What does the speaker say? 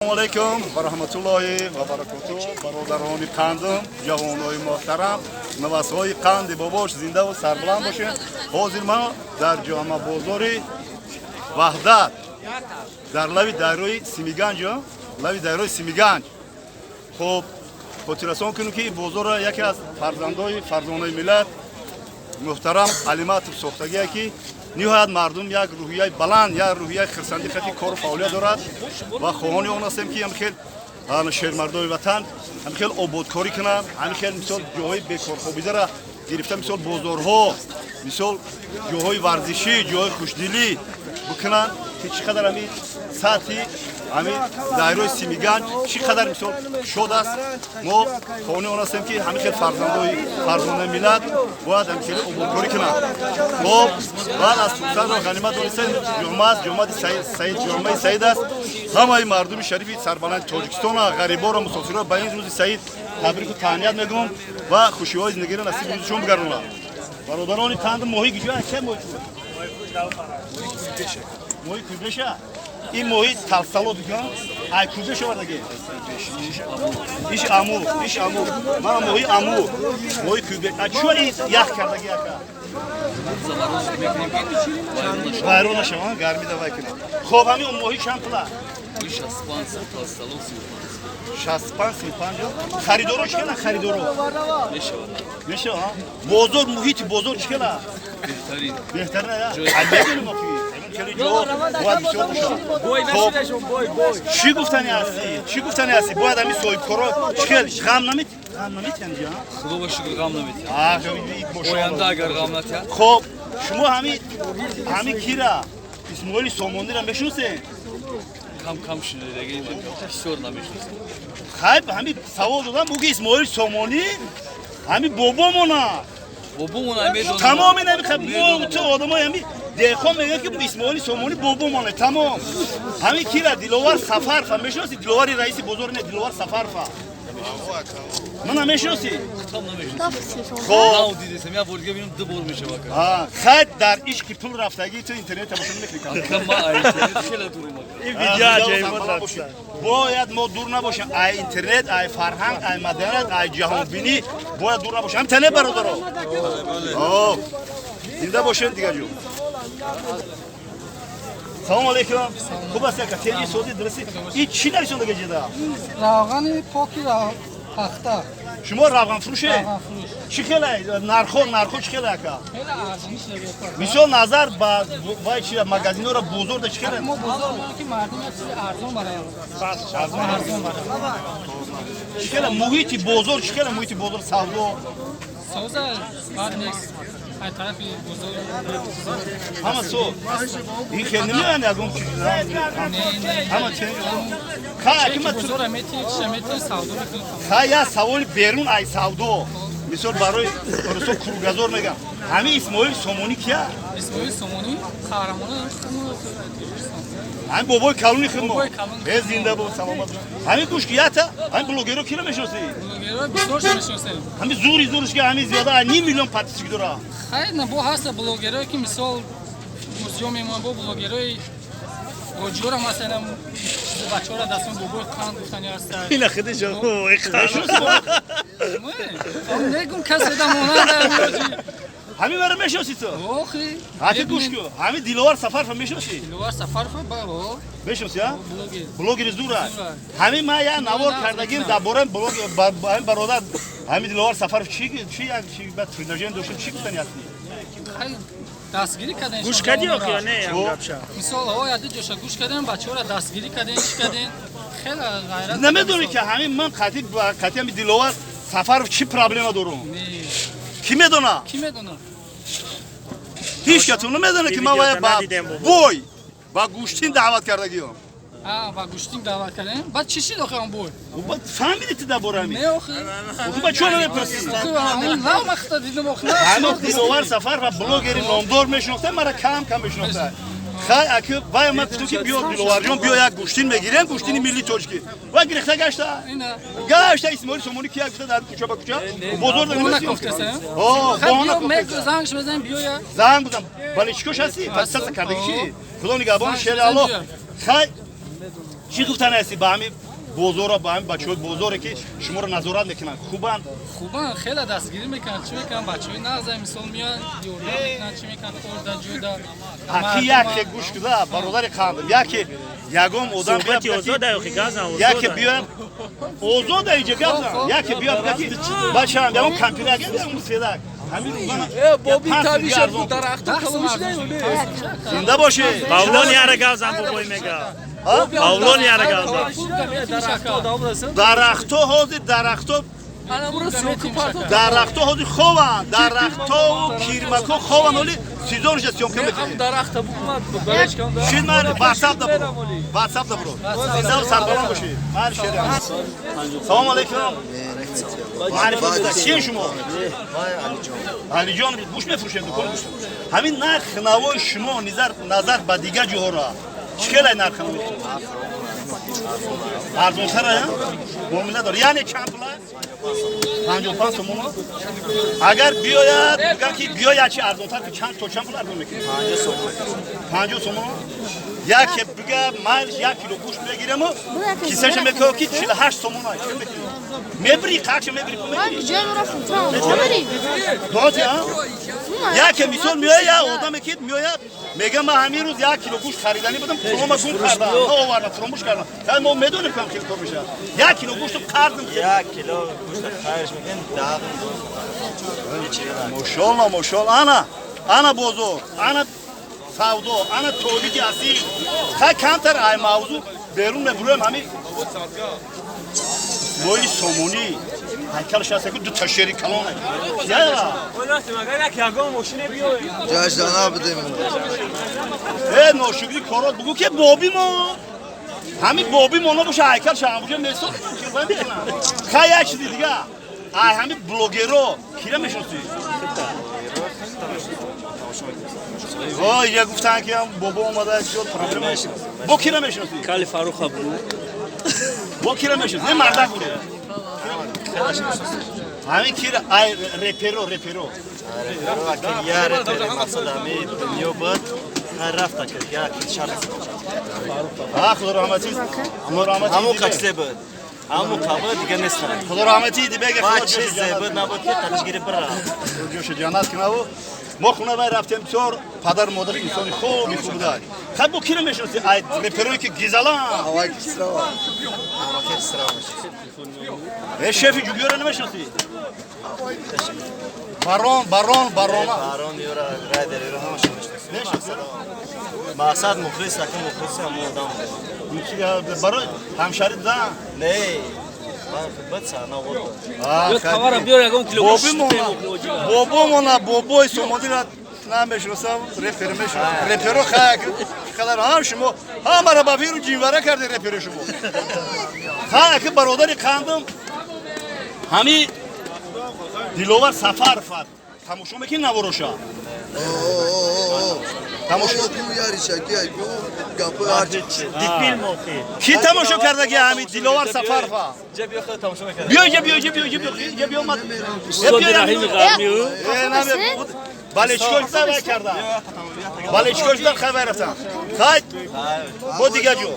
Assalomu alaykum va rahmatullohi va barakatuh. Barodaroni qandim, javonoi muhtaram, navasoi qandi bobosh zinda va sarbilan boshin. Hozir men dar joma bozori Vahdat dar lavi dairoi Simiganj, lavi dairoi Simiganj. Xo'p, xotirason kunum ki bozora yaki az farzandoi millat muhtaram Alimatov soxtaga ki ниҳоят мардум як рӯҳияи баланд, як рӯҳияи хирсандиқати кору фаъолият дорад ва хоҳони он ҳастем ки ҳамихел шермардои ватан ҳамихел ободкорӣ кунанд, ҳамихел мисол ҷойҳои бекорхобидаро гирифта, мисол бозорҳо, мисол ҷойҳои варзишӣ, ҷойҳои хушдилӣ бикунанд ки чӣ қадар ҳамин сатҳи ҳамин даираи Симиганҷ чӣ қадар мисол шод аст. мо хоҳони он ҳастем ки ҳамихел фарзандаи миллат бояд ҳамихел ободкорӣ кунанд. хоб баъд аз фурсатро ғанимат донистем ҷомаати ҷомаи саид аст. ҳамаи мардуми шарифи сарбаланди тоҷикистона ғариборо мусофиро ба ин рӯзи саид табрику таҳният мегӯям ва хушиҳои зиндагиро насиби рӯзишон бигаронам. бародарони қандим моҳӣ гиҷоя че моҳӣ моҳӣ кӯбеша این موهی تلسالو دیگه ای کوزه شو بردگی ایش امو من موهی امو موهی کوبه چو این یخ کردگی یکا غیرون شما گرمی دوای کنه. خب همین اون موهی چند پوله؟ 65 خریدارو چیکلا خریدارو میشه ها بازار محیط بازار چیکلا بهترین یا علیه مافی چی گفتنی هستی باید همی صاحب کارا چکل غم نمیتین جا خدا با شکر غم نمیتین باید اگر غم نتین خب شما همی کیرا اسماعیل سامانی را میشناسین کم شنیده دیگه من بسیار نمیشناسم خیلی همی سوال دادم بگی اسماعیل سامانی همی بابامونه تمامی نمیخواد ما تو آدمای همی دیخوا میگه که اسماعیل سامانی بابامونه تمام همین کیرا دلوار سفرفا میشناسی دلواری رئیس بزرگ نه دلوار سفرفا من نمیشناسی خب دیدم یا ورگه ببینم دو بار میشه واقعا خد در ایش کی پول رفتگی تو اینترنت تماشا میکنی ما اینترنت خیلی دور این ویدیو عجیبه باید ما دور نباشیم ای اینترنت ای فرهنگ ای مدنیت ای جهان بینی باید دور نباشیم هم تنه برادرها زنده باشین دیگه جو سلام علیکم خوب است که تیری سودی درستی این چی نریسونده که جدا روغن پاکی را پخته شما روغن فروشه چی خیلی نرخو چی خیلی اکا خیلی ارزونی شده مثال نظر با چی مغازین‌ها را بزرگ چی خیلی ما بزرگ که مردم ارزون برای ارزون برای چی خیلی محیطی بزرگ چی خیلی محیطی بزرگ سودا سوزا بعد نیست ای طرفی بزرگ همه سو این خیلی نمی‌آند اون چیزی همه چی خیلی که بزرگ میتی سودا میکنم خیلی سوال بیرون ای سودا مثال برای رسول کروگازور میگم همین اسماعیل سامانی کیه؟ اسماعیل سامانی قهرمان همین بابای کلونی خدمت به زنده بود سلامت همین گوشکیاته همین بلوگرو کی رو میشناسی؟ بلوگرو بسیار میشناسیم همین زورش که همین زیاده نیم میلیون پاتیسکی داره خیلی نه با هست بلوگرو که مثال موزیوم میمون با بلوگروی گوجورا مثلا بچه‌ها دستون بابا کان گفتنی هست این خودش نگم کسی دمونه همین برای میشناسی تو؟ آخی حتی گوش کو همین دیلوار سفر فهم میشناسی؟ دیلوار سفر فهم بابا میشناسی ها؟ بلوگر زوره همین ما یا نوار کردگیم درباره بلوگ همین برادر همین دیلوار سفر چی بعد فیلنجین دوشم چی گفتنی هستی؟ دستگیری کردن گوش کردی یا نه گپشا مثال ها یاد جوش گوش کردن بچه‌ها را دستگیری کردن خیلی غیرت نمیدونی که همین من قطعی همین دیلوار سفر چی پرابلم دارم کی میدونه هیچ کس نمیدونه که ما باید با گوشتین دعوت کردگیم با گوشتین دعوت کردن بعد چی داخل اون بود فهمیدی تو درباره نه آخه تو چون نمیپرسی نه مقصد دیدم آخه همین دیلوار سفر و بلوگری نامدار میشناسه مرا کم میشناسه خیلی اکی وای من گفتم که بیا دیلوار جان بیا یک گوشتین میگیریم گوشتین ملی تاجیکی و گرفته گشته اسماعیل سامانی کیا گفته در کوچه با کوچه بزرگ نمیگفته بیا میگو زنگش بزن بیا زنگ بزن ولی چیکوش هستی پس کردگی چی خدا نگهبان شهر الله خیلی چی گفتن هستی با همین بزرگ با همین بچه‌های بزرگی که شما رو نظارت میکنن خوبن خوبان خیلی دستگیری میکنن چی میکنن بچه‌های نازای مثال میاد یوردا میکنن چی میکنن خورده جودا حقی یک گوش کده برادر خاندم یکی یگم آدم بیاد صحبتی آزاد یاخی گازم یکی بیاد آزاد اینجا گفتم یکی بیاد بگی بچه‌ام بیام کامپیوتر بیام سیدک همین بابی تابیشه درخت کلوش زنده باشه Pavlon yara gazam bu boy mega. Pavlon yara gazam. درختو حاضر درختو انا برو سیوکو پارتو درختو حاضر خوان درختو کیرمکو خوان ولی سیزون جسیون که میکنه درخت بومد بلش کن شید من واتساپ دا برو واتساپ دا برو زنده و سربلند باشی من شیرم سلام علیکم معرفت چیه شما علی جان گوش میفروشید دکان گوش همین نرخ نوای شما نظر به دیگه جوهرا چقدر نرخ نوای ارزونتر ها معامله داره یعنی چند پول 55 تومان اگر بیاید میگن که بیاید چی ارزونتر که چند پول ارزون میکنه 50 تومان یک بگه من 1 کیلو گوشت بگیرم کیسهش میگه که 48 تومان چه میکنه میبری قاچ میبری دوازده یک مثال میاد آدمی که میاد میگه من همین روز 1 کیلو گوشت خریدنی بودم شما گوشت کردم نه آوردم فراموش کردم تا ما میدونیم که خیلی خوب میشه 1 کیلو گوشت خریدم 1 کیلو گوشت خرج میکنن ماشاءالله ماشاءالله انا بزرگ انا سودا انا تولیدی اصیل خیلی کمتر ای موضوع بیرون میبرم همین موی سومونی هیکلش هست که دو تا شیری کلانه یا جاشدانا بدیم ناشکری کارات بگو که بابی ما همین بابی ما باشه هیکل شما بوده مثلا خیلی یک چیزی دیگه ای همین بلوگرها کیره میشناسی وای یا گفتن که بابا اومده شد پروبلم با کیره میشناسی Kali Faruk ablu. با کیره میشناسی نه مرد بوده همین کیره ای رپرو وقتی یاره تری مقصد همی دنیا بود هر رفت کرد یا کی شرط خدا رحمتی همون قصه بود همون کابل دیگه نیست خدا رحمتی دی بگه ما خدا چیز بود نبود که تشگیری برا جوش جنت کنه ما خونه بای رفتیم بسیار پدر مادر انسانی خوبی خوب بوده خب با کی رو میشناسی ای رپروی که گیزالان هوای کسرا ای شفی جوگیو رو نمیشناسی باران باران یورا رای داری رو همش میشناسه مقصد مخلص که مخلص هم آدم برای همشهری زن نه من خدمت سنا بود Kavara biyor ya 10 kilo بابی kuş. مونا بابای سومادی را نمیشناسم رپر میشناسم رپرو خیلی خدر هم شما همه را بابی رو جیواره کرده رپر شما خیلی که برادری خاندم همی دیلوور سفر فد تماشا میکنی نوروشا تماشا Kim yarışa ki ay bu kapı aç. Dipil moki. کی تماشا کرده که همی دیلوور سفر فد جب یخ تماشا میکنه بیا اومد Sodi rahimi qarmiyo. بالشکوش دا کرده بالشکوش دا خبر رفتم خواهد با دیگه جو